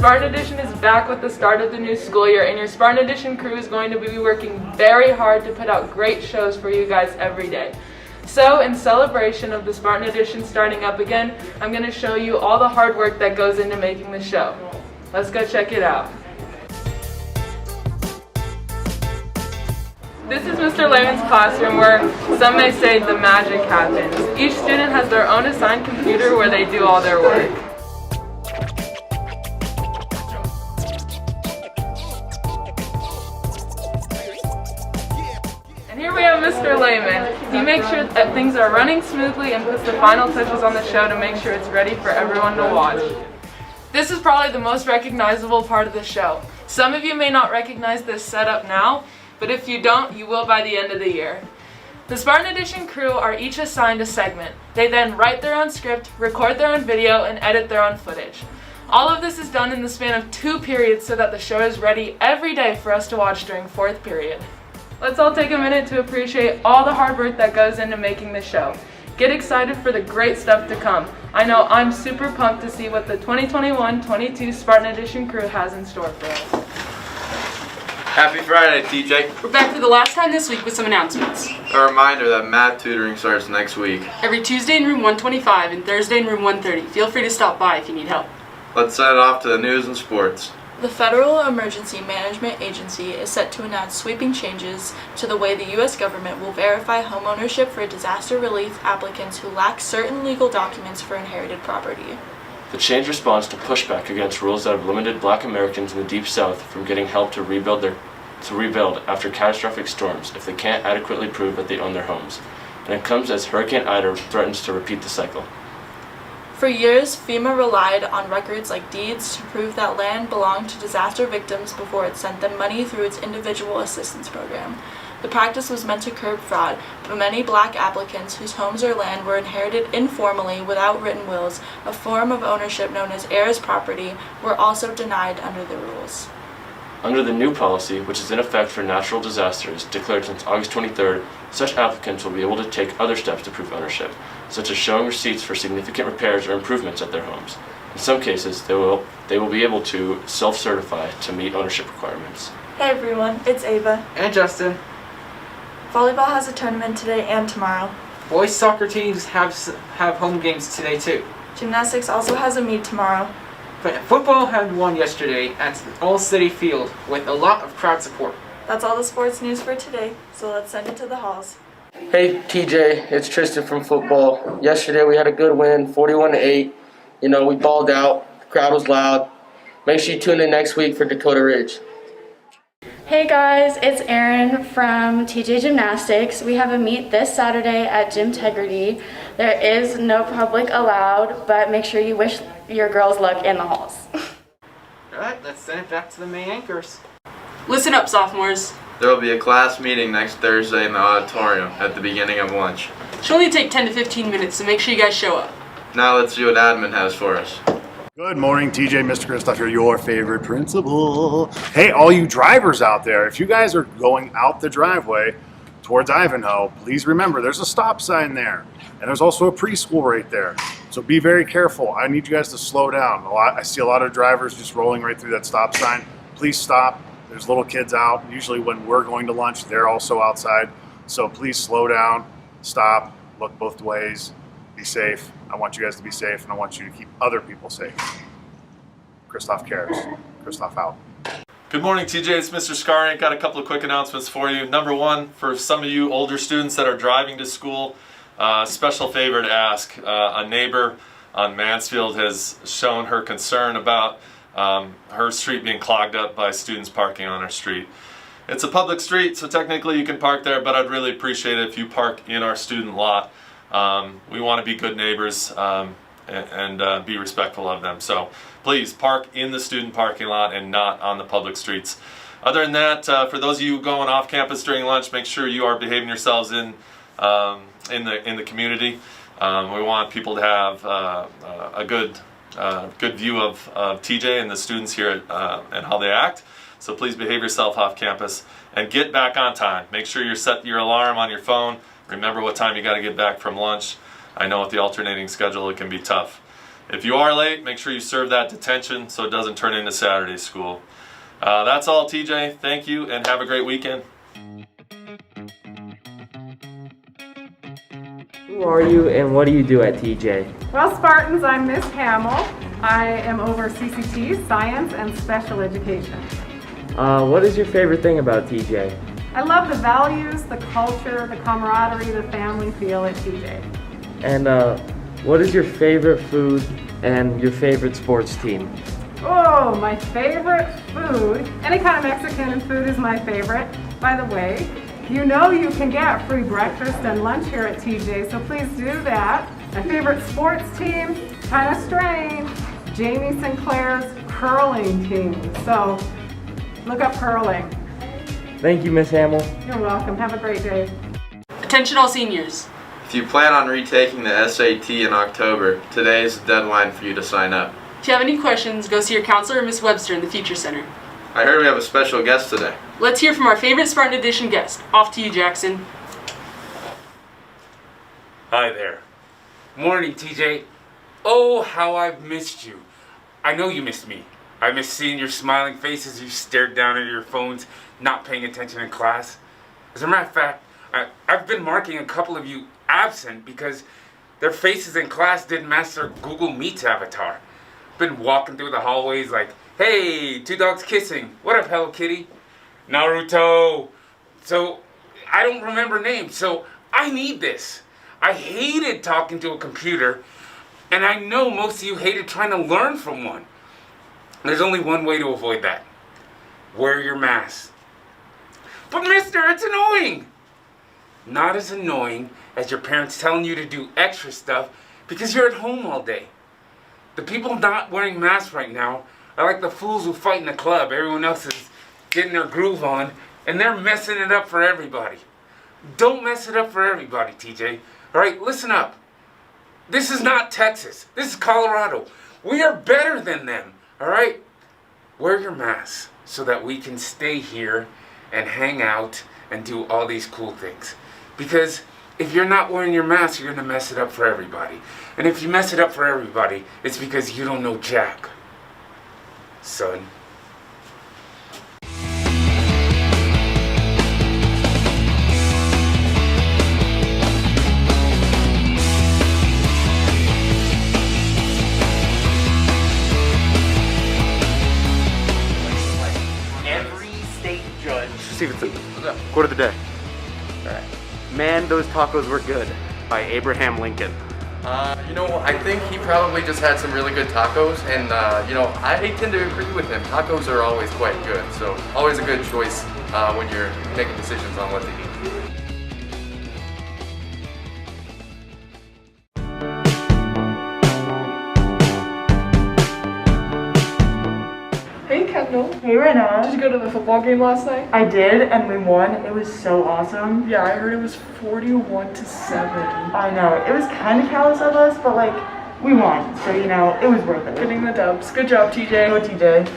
Spartan Edition is back with the start of the new school year, and your Spartan Edition crew is going to be working very hard to put out great shows for you guys every day. So, in celebration of the Spartan Edition starting up again, I'm going to show you all the hard work that goes into making the show. Let's go check it out. This is Mr. Lehman's classroom, where some may say the magic happens. Each student has their own assigned computer where they do all their work. And here we have Mr. Lehman. He makes sure that things are running smoothly and puts the final touches on the show to make sure it's ready for everyone to watch. This is probably the most recognizable part of the show. Some of you may not recognize this setup now, but if you don't, you will by the end of the year. The Spartan Edition crew are each assigned a segment. They then write their own script, record their own video, and edit their own footage. All of this is done in the span of 2 periods so that the show is ready every day for us to watch during 4th period. Let's all take a minute to appreciate all the hard work that goes into making the show. Get excited for the great stuff to come. I know I'm super pumped to see what the 2021-22 Spartan Edition crew has in store for us. Happy Friday, TJ. We're back for the last time this week with some announcements. A reminder that math tutoring starts next week. Every Tuesday in room 125 and Thursday in room 130. Feel free to stop by if you need help. Let's set it off to the news and sports. The Federal Emergency Management Agency is set to announce sweeping changes to the way the U.S. government will verify homeownership for disaster relief applicants who lack certain legal documents for inherited property. The change responds to pushback against rules that have limited Black Americans in the Deep South from getting help to rebuild after catastrophic storms if they can't adequately prove that they own their homes. And it comes as Hurricane Ida threatens to repeat the cycle. For years, FEMA relied on records like deeds to prove that land belonged to disaster victims before it sent them money through its individual assistance program. The practice was meant to curb fraud, but many Black applicants whose homes or land were inherited informally without written wills, a form of ownership known as heirs property, were also denied under the rules. Under the new policy, which is in effect for natural disasters, declared since August 23rd, such applicants will be able to take other steps to prove ownership, such as showing receipts for significant repairs or improvements at their homes. In some cases, they will be able to self-certify to meet ownership requirements. Hey everyone, it's Ava. And Justin. Volleyball has a tournament today and tomorrow. Boys soccer teams have home games today too. Gymnastics also has a meet tomorrow. But football had one yesterday at the All-City Field with a lot of crowd support. That's all the sports news for today, so let's send it to the halls. Hey TJ, it's Tristan from football. Yesterday we had a good win, 41-8. We balled out, the crowd was loud. Make sure you tune in next week for Dakota Ridge. Hey guys, it's Erin from TJ Gymnastics. We have a meet this Saturday at Gym Integrity. There is no public allowed, but make sure you wish your girls luck in the halls. Alright, let's send it back to the main anchors. Listen up, sophomores. There will be a class meeting next Thursday in the auditorium at the beginning of lunch. It should only take 10 to 15 minutes, so make sure you guys show up. Now let's see what admin has for us. Good morning, TJ. Mr. Kristoff here, your favorite principal. Hey, all you drivers out there, if you guys are going out the driveway towards Ivanhoe, please remember there's a stop sign there. And there's also a preschool right there. So be very careful. I need you guys to slow down. I see a lot of drivers just rolling right through that stop sign. Please stop. There's little kids out. Usually when we're going to lunch, they're also outside. So please slow down, stop, look both ways, be safe. I want you guys to be safe, and I want you to keep other people safe. Kristoff cares. Kristoff out. Good morning, TJ. It's Mr. Scarink. Got a couple of quick announcements for you. Number one, for some of you older students that are driving to school, special favor to ask. A neighbor on Mansfield has shown her concern about her street being clogged up by students parking on her street. It's a public street, so technically you can park there, but I'd really appreciate it if you park in our student lot. We want to be good neighbors and be respectful of them. So please park in the student parking lot and not on the public streets. Other than that, for those of you going off campus during lunch, make sure you are behaving yourselves in the community. We want people to have a good view of TJ and the students here and how they act. So please behave yourself off campus and get back on time. Make sure you set your alarm on your phone. Remember what time you got to get back from lunch. I know with the alternating schedule it can be tough. If you are late, make sure you serve that detention so it doesn't turn into Saturday school. That's all, TJ. Thank you and have a great weekend. Who are you and what do you do at TJ? Well, Spartans, I'm Miss Hamill. I am over CCT, Science, and Special Education. What is your favorite thing about TJ? I love the values, the culture, the camaraderie, the family feel at TJ. And what is your favorite food and your favorite sports team? Oh, my favorite food. Any kind of Mexican food is my favorite. By the way, you know you can get free breakfast and lunch here at TJ, so please do that. My favorite sports team, kind of strange, Jamie Sinclair's curling team. So look up curling. Thank you, Miss Hamill. You're welcome. Have a great day. Attention all seniors. If you plan on retaking the SAT in October, today is the deadline for you to sign up. If you have any questions, go see your counselor or Miss Webster in the Future Center. I heard we have a special guest today. Let's hear from our favorite Spartan Edition guest. Off to you, Jackson. Hi there. Morning, TJ. Oh, how I've missed you. I know you missed me. I miss seeing your smiling face as you stared down at your phones, not paying attention in class. As a matter of fact, I've been marking a couple of you absent because their faces in class didn't match their Google Meets avatar. Been walking through the hallways like, hey, two dogs kissing. What up, Hello Kitty? Naruto. So, I don't remember names, so I need this. I hated talking to a computer, and I know most of you hated trying to learn from one. There's only one way to avoid that. Wear your mask. But mister, it's annoying! Not as annoying as your parents telling you to do extra stuff because you're at home all day. The people not wearing masks right now are like the fools who fight in the club. Everyone else is getting their groove on, and they're messing it up for everybody. Don't mess it up for everybody, TJ. Alright, listen up. This is not Texas. This is Colorado. We are better than them. Alright? Wear your mask so that we can stay here and hang out and do all these cool things. Because if you're not wearing your mask, you're going to mess it up for everybody. And if you mess it up for everybody, it's because you don't know Jack, son. Every state judge. Stevenson, quote of the day. All right. Man, those tacos were good, by Abraham Lincoln. I think he probably just had some really good tacos, and I tend to agree with him. Tacos are always quite good, so always a good choice when you're making decisions on what to eat. Hey Kendall. Hey Renna. Did you go to the football game last night? I did, and we won. It was so awesome. Yeah, I heard it was 41-7. I know. It was kind of callous of us, but we won. So, it was worth it. Getting the dubs. Good job, TJ. Go TJ.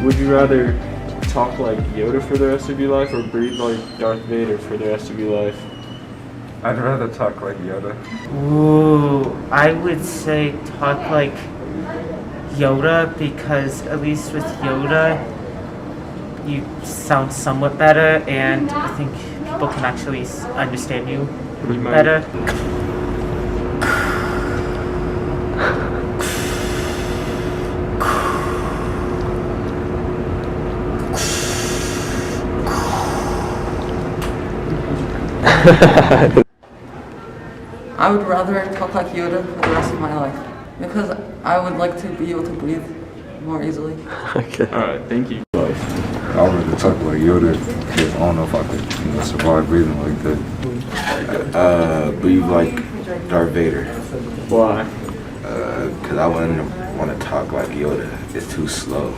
Would you rather talk like Yoda for the rest of your life or breathe like Darth Vader for the rest of your life? I'd rather talk like Yoda. Ooh, I would say talk like Yoda because at least with Yoda, you sound somewhat better, and I think people can actually understand you better. I would rather talk like Yoda for the rest of my life because I would like to be able to breathe more easily. Okay. Alright, thank you. I'd rather talk like Yoda because I don't know if I could survive breathing like that. Breathe like Darth Vader. Why? Because I wouldn't want to talk like Yoda. It's too slow.